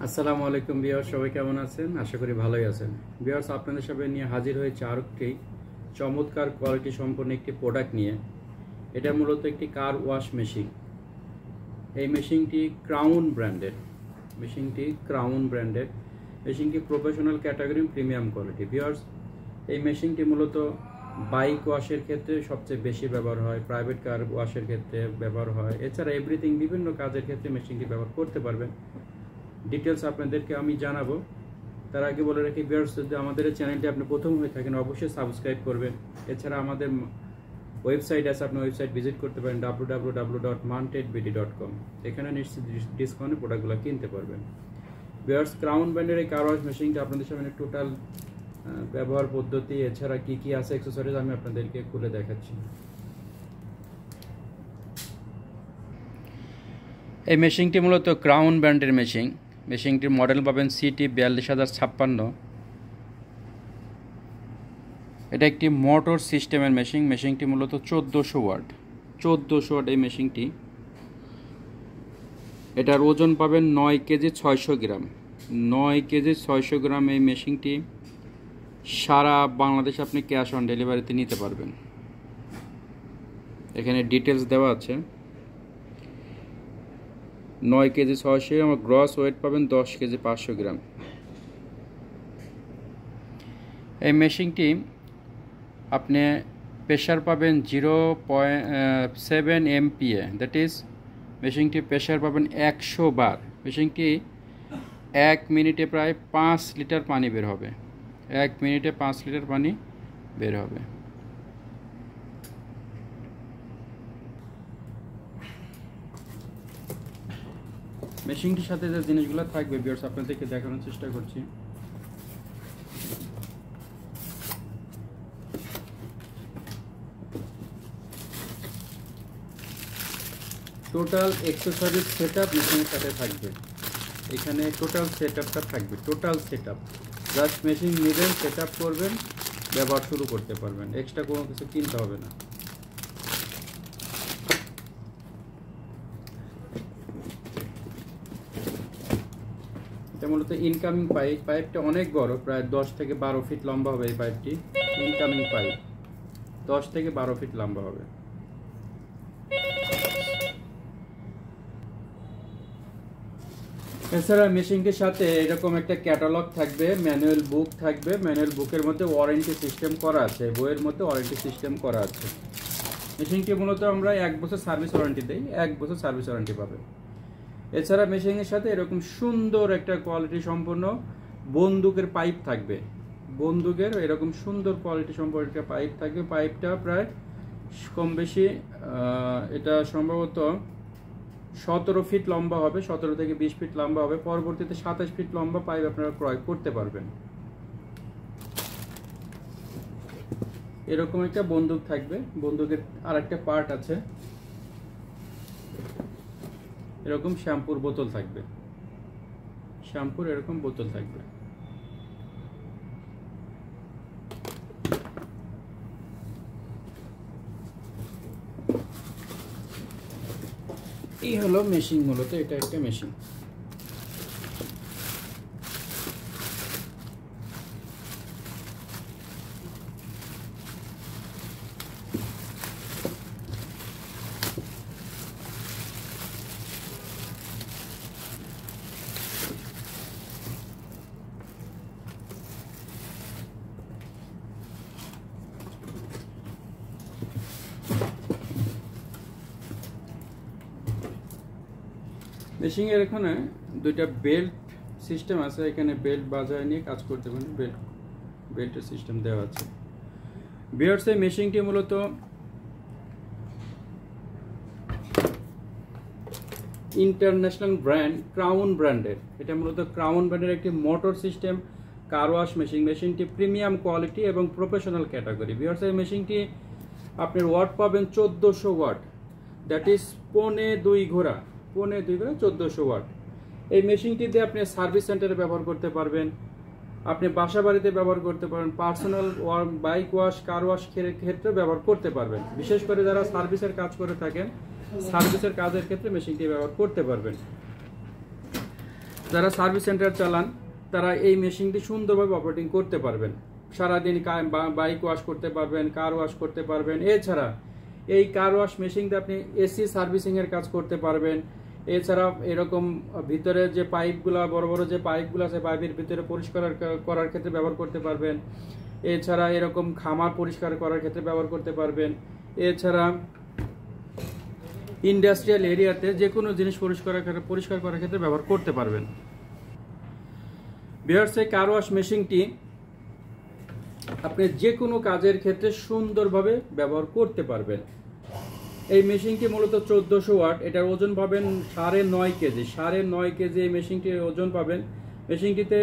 আসসালামু আলাইকুম ভিউয়ার্স, সবাই কেমন আছেন? আশা করি ভালোই আছেন। ভিউয়ার্স, আপনাদের সামনে নিয়ে হাজির হয়েছে আরেকটি চমৎকার কোয়ালিটি সম্পন্ন একটি প্রোডাক্ট নিয়ে। এটা মূলত একটি কার ওয়াশ মেশিন। এই মেশিনটি ক্রাউন ব্র্যান্ডের। মেশিনটি professional category premium quality. Viewers, এই মেশিনটি মূলত বাইক ওয়াশের ক্ষেত্রে সবচেয়ে বেশি ব্যবহার হয়, প্রাইভেট কার ওয়াশের ক্ষেত্রে ব্যবহার হয়, এছাড়া এভরিথিং বিভিন্ন কাজের ক্ষেত্রে মেশিনটি ব্যবহার করতে পারবেন। ডিটেলস আপনাদেরকে আমি জানাবো। তার আগে বলে রাখি ভিউয়ার্স, যদি আমাদের এই চ্যানেলটি আপনি প্রথম হয়ে থাকেন অবশ্যই সাবস্ক্রাইব করবেন। এছাড়া আমাদের ওয়েবসাইট আছে, আপনি ওয়েবসাইট ভিজিট করতে পারেন www.mantedbd.com। এখানে নিশ্চিত ডিসকাউন্টে প্রোডাক্টগুলো কিনতে পারবেন। ভিউয়ার্স, ক্রাউন ব্র্যান্ডের এই কার ওয়াশ মেশিনটা আপনাদের সামনে টোটাল ব্যবহার পদ্ধতি, এছাড়া কি কি আছে অ্যাক্সেসরিজ আমি আপনাদেরকে খুলে দেখাচ্ছি। এই মেশিনটি মূলত ক্রাউন ব্র্যান্ডের মেশিনটির মডেল পাবেন CT42056। এটা একটি মোটর সিস্টেমের মেশিনটি মূলত 1400 ওয়াট এই মেশিনটি। এটার ওজন পাবেন 9 কেজি 600 গ্রাম। এই মেশিনটি সারা বাংলাদেশে আপনি ক্যাশ অন ডেলিভারিতে নিতে পারবেন। এখানে ডিটেলস দেওয়া আছে। 9 কেজি 600 গ্রাম, গ্রস ওয়েট পাবেন 10 কেজি 500 গ্রাম। এই মেশিনটি আপনি প্রেশার পাবেন 0.7 MPa, দ্যাট ইজ মেশিনটি প্রেশার পাবেন 100 বার। মেশিনটি 1 মিনিটে প্রায় 5 লিটার পানি বের হবে। মেশিনটির সাথে যে জিনিসগুলো থাকবে ভিউয়ার্স আপনাদেরকে দেখানোর চেষ্টা করছি। টোটাল এক্সেসরিজ সেটআপ মেশিনের সাথে থাকবে। এখানে টোটাল সেটআপটা থাকবে। জাস্ট মেশিন নেবেন, সেটআপ করবেন, ব্যবহার শুরু করতে পারবেন। এক্সট্রা কোনো কিছু কিনতে হবে না। এটা মূলত ইনকামিং পাইপটা অনেক বড়, প্রায় 10 থেকে 12 ফিট লম্বা হবে এই পাইপটি। ইনকামিং পাইপ 10 থেকে 12 ফিট লম্বা হবে। এছাড়া মেশিনটির সাথে এরকম একটা ক্যাটালগ থাকবে, ম্যানুয়াল বুক থাকবে। ম্যানুয়াল বুকের মধ্যে ওয়ারেন্টি সিস্টেম করা আছে, বইয়ের মধ্যে ওয়ারেন্টি সিস্টেম করা আছে। মেশিনটি মূলত আমরা 1 বছর সার্ভিস ওয়ারেন্টি দিই, 1 বছর সার্ভিস ওয়ারেন্টি পাবে। এছাড়া মেশিনের সাথে এরকম সুন্দর একটা কোয়ালিটি সম্পন্ন বন্দুকের পাইপ থাকবে। বন্দুকের এরকম সুন্দর কোয়ালিটি সম্পন্ন একটা পাইপ থাকবে। পাইপটা প্রায় কম বেশি এটা সম্ভবত 17 ফিট লম্বা হবে, 17 থেকে 20 ফিট লম্বা হবে। পরবর্তীতে 27 ফিট লম্বা পাইপ আপনারা ক্রয় করতে পারবেন। এরকম একটা বন্দুক থাকবে। বন্দুকের আরেকটা পার্ট আছে, এরকম শ্যাম্পুর বোতল থাকবে। এরকম বোতল থাকবে। এই হলো মেশিন, মূলত এটা একটা মেশিন। মেশিনের এখানে দুইটা বেল্ট সিস্টেম আছে। এখানে বেল্ট বাজায় নিয়ে কাজ করতে পারেন, বেল্টের সিস্টেম দেওয়া আছে। ভিউয়ার্স, এই মেশিনটি মূলত ইন্টারন্যাশনাল ব্র্যান্ড ক্রাউন ব্র্যান্ডের। এটা মূলত ক্রাউন ব্র্যান্ডের একটি মোটর সিস্টেম কার ওয়াশ মেশিনটি প্রিমিয়াম কোয়ালিটি এবং প্রফেশনাল ক্যাটাগরি। ভিউয়ার্স, এই মেশিনটি আপনার ওয়াট পাবেন 1400 ওয়াট, দ্যাট ইজ 2.5 ঘোড়া 1400 ওয়াট। এই মেশিনটি দিয়ে আপনি সার্ভিস সেন্টারে ব্যবহার করতে পারবেন, আপনি বাসা বাড়িতে ব্যবহার করতে পারবেন, personal bike wash, car wash ক্ষেত্রে ব্যবহার করতে পারবেন। বিশেষ করে যারা সার্ভিসের কাজ করে থাকেন, সার্ভিসের কাজের ক্ষেত্রে মেশিনটি ব্যবহার করতে পারবেন। যারা সার্ভিস সেন্টার চালান তারা এই মেশিনটি সুন্দরভাবে অপারেটিং করতে পারবেন। সারাদিন বাইক ওয়াশ করতে পারবেন, কার ওয়াশ করতে পারবেন। এছাড়া এই কার ওয়াশ মেশিন দিয়ে আপনি এসি সার্ভিসিংয়ের কাজ করতে পারবেন। এছাড়া এরকম ভিতরে যে পাইপগুলো, বড় বড় যে পাইপগুলো আছে, পাইপের ভিতরে পরিষ্কার করার ক্ষেত্রে ব্যবহার করতে পারবেন। এছাড়া এরকম খামার পরিষ্কার করার ক্ষেত্রে ব্যবহার করতে পারবেন। এছাড়া ইন্ডাস্ট্রিয়াল এরিয়াতে যে কোনো জিনিস পরিষ্কার করার ক্ষেত্রে ব্যবহার করতে পারবেন। ভিউয়ার্স, এই কার ওয়াশ মেশিনটি আপনি যে কোনো কাজের ক্ষেত্রে সুন্দরভাবে ব্যবহার করতে পারবেন। এই মেশিনটি মূলত 1400 ওয়াট। এটার ওজন পাবেন 9.5 কেজি। 9.5 কেজি এই মেশিনটির ওজন পাবেন। মেশিনটিতে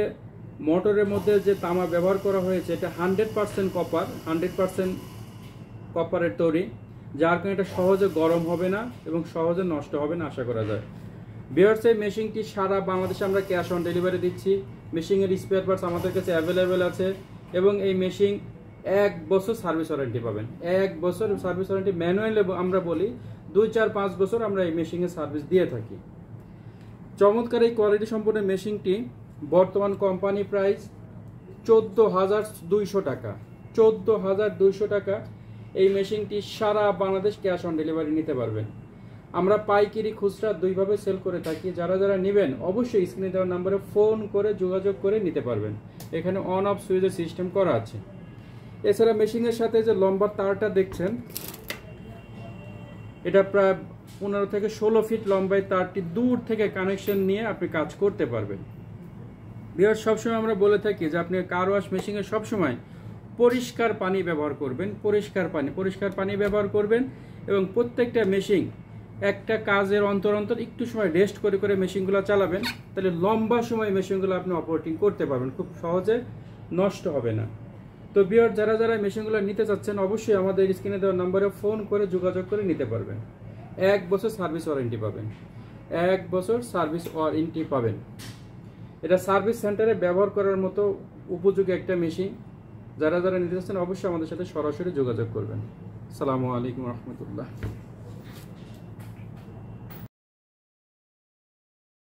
মোটরের মধ্যে যে তামা ব্যবহার করা হয়েছে এটা 100% কপার, 100% কপারের তৈরি, যার কারণে এটা সহজে গরম হবে না এবং সহজে নষ্ট হবে না আশা করা যায়। ভিউয়ার্স, এই মেশিনটি সারা বাংলাদেশে আমরা ক্যাশ অন ডেলিভারি দিচ্ছি। মেশিনের স্পেয়ার পার্টস আমাদের কাছে অ্যাভেলেবেল আছে এবং এই মেশিন 1 বছর সার্ভিস ওয়ারেন্টি পাবেন। 1 বছর সার্ভিস ওয়ারেন্টি। ম্যানুয়াল আমরা বলি 2, 4, 5 বছর আমরা এই মেশিনের সার্ভিস দিয়ে থাকি। চমৎকার এই কোয়ালিটি সম্পন্ন মেশিনটি বর্তমান কোম্পানি প্রাইস 14,200 টাকা। 14,200 টাকা এই মেশিনটি সারা বাংলাদেশ ক্যাশ অন ডেলিভারি নিতে পারবেন। আমরা পাইকারি খুচরা দুইভাবে সেল করে থাকি। যারা যারা নেবেন অবশ্যই স্ক্রিনে দেওয়া নম্বরে ফোন করে যোগাযোগ করে নিতে পারবেন। এখানে অন অফ সুইচের সিস্টেম করা আছে। এছাড়া মেশিনের সাথে যে লম্বা তারটা দেখছেন এটা প্রায় 15 থেকে 16 ফিট লম্বাই তারটি দূর থেকে কানেকশন নিয়ে আপনি কাজ করতে পারবেন। ভিউয়ার্স, সবসময় আমরা বলে থাকি যে আপনি কার ওয়াশ মেশিনে সবসময় পরিষ্কার পানি ব্যবহার করবেন। পরিষ্কার পানি ব্যবহার করবেন এবং প্রত্যেকটা মেশিন একটা কাজের অন্তর অন্তর একটু সময় রেস্ট করে করে মেশিনগুলো চালাবেন। তাহলে লম্বা সময় মেশিনগুলো আপনি অপারেটিং করতে পারবেন, খুব সহজে নষ্ট হবে না। তো ভিউয়ার্স, যারা যারা মেশিনগুলো নিতে চাচ্ছেন অবশ্যই আমাদের স্ক্রিনে দেওয়া নম্বরে ফোন করে যোগাযোগ করে নিতে পারবেন। 1 বছর সার্ভিস ওয়ারেন্টি পাবেন। 1 বছর সার্ভিস ওয়ারেন্টি পাবেন। এটা সার্ভিস সেন্টারে ব্যবহার করার মতো উপযোগী একটা মেশিন। যারা যারা নিতে চাচ্ছেন অবশ্যই আমাদের সাথে সরাসরি যোগাযোগ করবেন। আসসালামু আলাইকুম রহমতুল্লাহ।